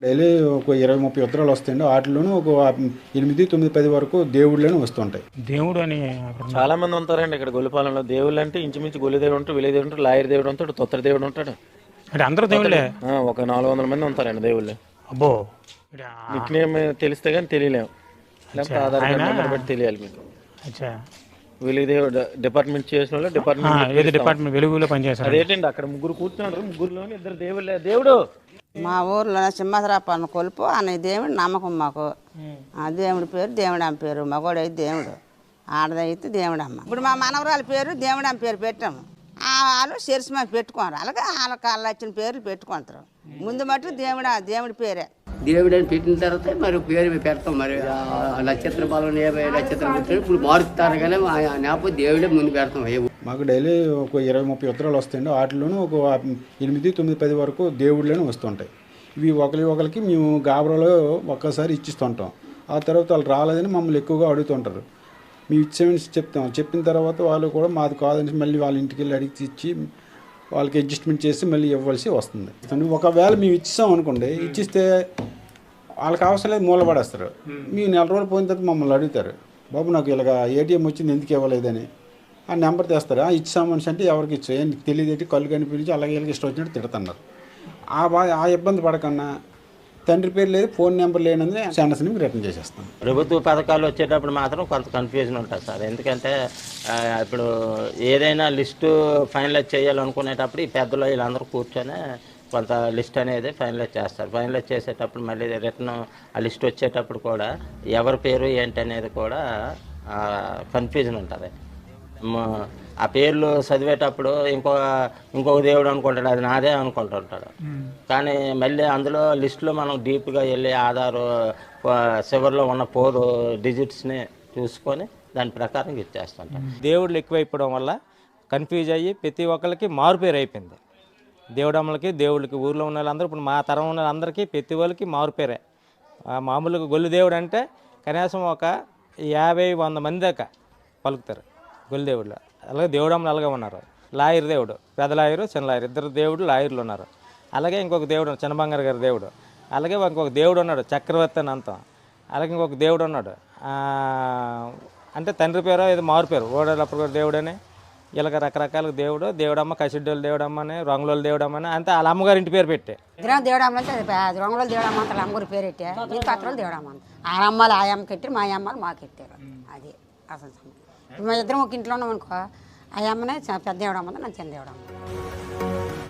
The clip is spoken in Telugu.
డైలీ ఒక 20, 30 ఉత్తరాలు వస్తాయండి. వాటిలోనూ ఒక 8, 9, 10 వరకు దేవుళ్ళని వస్తుంటాయి. దేవుడు అని చాలా మంది ఉంటారండి ఇక్కడ గొల్లిపాలెంలో. దేవుళ్ళు అంటే ఇంచుమించు గొల్లి దేవుడు ఉంటాడు, విలేజ్ దేవుడు ఉంటాడు, లాయర్ దేవుడు ఉంటాడు, తొత్తర దేవుడు ఉంటాడు. అంటే అందరూ దేవుళ్ళే. ఒక 400 మంది ఉంటారండి దేవుళ్ళు. అబ్బో నిక్ నేమ్ తెలిస్తే కానీ తెలియలేము, లేకపోతే ఆధార్ కార్డు నెంబర్ బట్టి తెలియాలి మీకు. అచ్చా విలేజ్ దేవుడు డిపార్ట్మెంట్ చేసిన వాళ్ళు ఏది డిపార్ట్మెంట్ వెలుగులో పనిచేస్తారు. అదేంటండి అక్కడ ముగ్గురు కూర్చున్నారు, ముగ్గురులోని 2 దేవుళ్ళే. దేవుడు మా ఊర్లో సింహాద్రాపన్న కొలుపు అనే దేవుడు నమ్మకం మాకు. ఆ దేవుడి పేరు దేవుడమ్మ పేరు. మగోడైతే దేవుడు, ఆడదైతే దేవుడమ్మ. ఇప్పుడు మా మనవరాల పేరు దేవుడమ్మ పేరు పెట్టాము. వాళ్ళు శిరస్మ పెట్టుకోరు, అలాగే వాళ్ళ కాళ్ళు వచ్చిన పేర్లు పెట్టుకుంటారు. ముందు మటు దేవుడి పేరే. దేవుడు అని పెట్టిన తర్వాత మరి పేరు పెడతాం. మరి నక్షత్ర బలం నక్షత్రం పెట్టారు, ఇప్పుడు మారుస్తారు కానీ నేపథ్యం దేవుడే ముందు పెడతాం. మాకు డైలీ ఒక 20, 30 ఉత్తరాలు వస్తాయండి. వాటిలోనూ ఒక 8, 9, 10 వరకు దేవుళ్ళని వస్తుంటాయి. ఇవి ఒకరికి మేము గాబరాలో ఒక్కసారి ఇచ్చిస్తుంటాం. ఆ తర్వాత వాళ్ళు రాలేదని మమ్మల్ని ఎక్కువగా అడుగుతుంటారు. మేము ఇచ్చేమని చెప్తాం. చెప్పిన తర్వాత వాళ్ళు కూడా మాది కాదని మళ్ళీ వాళ్ళ ఇంటికి వెళ్ళి అడిగి ఇచ్చి వాళ్ళకి అడ్జస్ట్మెంట్ చేసి మళ్ళీ ఇవ్వాల్సి వస్తుంది. ఒకవేళ మేము ఇచ్చాం అనుకోండి, ఇచ్చిస్తే వాళ్ళకి అవసరం లేదు, మూలపడేస్తారు. మేము 4 రోజులు పోయిన తర్వాత మమ్మల్ని అడుగుతారు, బాబు నాకు ఇలాగ ఏటీఎం వచ్చింది ఎందుకు ఇవ్వలేదని. ఆ నెంబర్ తెస్తారు. ఇచ్చాం మనిషి అంటే ఎవరికి ఇచ్చా నీకు తెలియదేంటి, కళ్ళు కనిపించి అలాగే వీళ్ళకి ఇష్టం వచ్చినట్టు తిడుతున్నారు. ఆ ఇబ్బంది పడకన్నా తండ్రి పేరు లేదు, ఫోన్ నెంబర్ లేనందుకు శాండస్ని రిటర్న్ చేసేస్తాం. ప్రభుత్వ పథకాలు వచ్చేటప్పుడు మాత్రం కొంత కన్ఫ్యూజన్ ఉంటుంది సార్. ఎందుకంటే ఇప్పుడు ఏదైనా లిస్టు ఫైనలైజ్ చేయాలనుకునేటప్పుడు ఈ పెద్దలు వీళ్ళందరూ కూర్చొని కొంత లిస్ట్ అనేది ఫైనలైజ్ చేస్తారు. ఫైనలైజ్ చేసేటప్పుడు మళ్ళీ రిటర్న్ ఆ లిస్ట్ వచ్చేటప్పుడు కూడా ఎవరి పేరు ఏంటి అనేది కూడా కన్ఫ్యూజన్ ఉంటుంది. ఆ పేర్లు చదివేటప్పుడు ఇంకొక దేవుడు అనుకుంటాడు, అది నాదే అనుకుంటుంటాడు. కానీ మళ్ళీ అందులో లిస్టులో మనం డీప్గా వెళ్ళి ఆధారు చివరిలో ఉన్న 4 డిజిట్స్ని చూసుకొని దాని ప్రకారం ఇచ్చేస్తుంటాం. దేవుళ్ళు ఎక్కువైపోవడం వల్ల కన్ఫ్యూజ్ అయ్యి ప్రతి ఒక్కరికి మారుపేరు అయిపోయింది. దేవుడమ్మలకి దేవుళ్ళకి ఊర్లో ఉన్న వాళ్ళందరూ ఇప్పుడు మా తరం ఉన్న వాళ్ళందరికీ ప్రతి వాళ్ళకి మారుపేరే. మామూలుగా గొల్లు దేవుడు అంటే కనీసం ఒక 50-100 మంది దాకా పలుకుతారు గొల్లు దేవుళ్ళు. అలాగే దేవుడమ్మలు అలాగే ఉన్నారు. లాయర్ దేవుడు, పెద్ద లాయరు, చిన్న లాయర్, 2 దేవుడు లాయర్లు ఉన్నారు. అలాగే ఇంకొక దేవుడు చిన్నబంగారు గారి దేవుడు. అలాగే ఇంకొక దేవుడు ఉన్నాడు చక్రవర్తి అని అంతం. అలాగే ఇంకొక దేవుడు ఉన్నాడు అంటే తండ్రి పేరు ఏదో మారు పేరు ఓడలప్పుడు దేవుడని. ఇలాగ రకరకాల దేవుడు, దేవుడమ్మ, కసిడ్డోళ్ళు దేవుడమ్మ అని, రంగులోళ్ళు దేవుడమ్మ అని, అంతే వాళ్ళ అమ్మగారి ఇంటి పేరు పెట్టే దేవుడమ్మ అంటే రంగులో దేవుడమ్మ అంత అమ్మగారి పేరు పెట్టా. ఈ పత్రాలు దేవుడమ్మ ఆ అమ్మలు ఆ అమ్మ కట్టారు, మా అమ్మలు మాకు కట్టారు. అది అసలు మా ఇద్దరం ఒక ఇంట్లో ఉన్నాం అనుకో, ఆ అమ్మనే పెద్ద దేవుడమ్మ, నన్ను చిన్న దేవుడమ్మ.